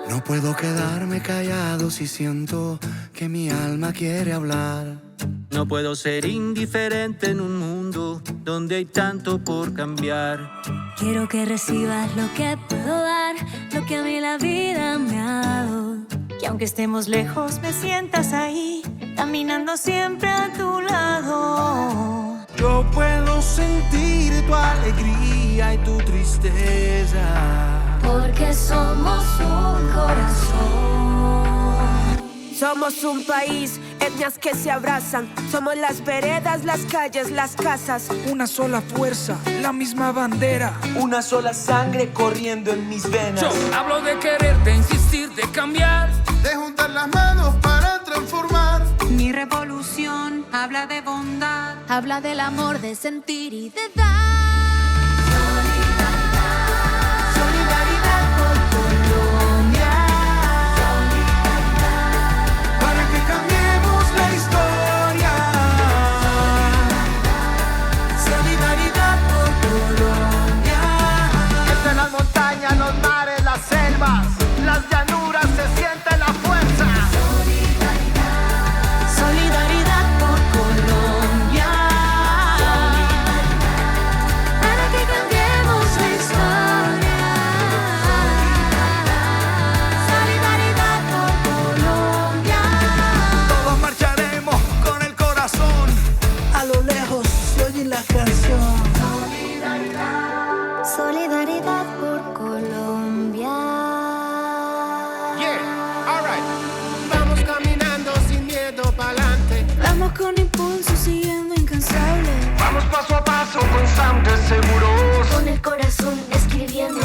No puedo quedarme callado si siento que mi alma quiere hablar. No puedo ser indiferente en un mundo donde hay tanto por cambiar. Quiero que recibas lo que puedo dar, lo que a mí la vida me ha dado. Que aunque estemos lejos me sientas ahí, caminando siempre a tu lado. Yo puedo sentir tu alegría y tu tristeza, porque somos un corazón. Somos un país, etnias que se abrazan. Somos las veredas, las calles, las casas. Una sola fuerza, la misma bandera. Una sola sangre corriendo en mis venas. Yo hablo de querer, de insistir, de cambiar, de juntar las manos para transformar. Mi revolución habla de bondad, Habla del amor, de sentir y de dar. Solidaridad por Colombia. Para que cambiemos la historia. Solidaridad por Colombia. Entre las montañas, los mares, las selvas, las llanuras se siente la fuerza. Solidaridad por Colombia. Para que cambiemos la historia. Solidaridad por Colombia. Todos marcharemos con el corazón. a lo lejos se oye la canción. Solidaridad por Colombia. Yeah, alright. Vamos caminando sin miedo pa'lante. Vamos con impulso, siguiendo incansable. Vamos paso a paso, constantes, seguros. Con el corazón escribiendo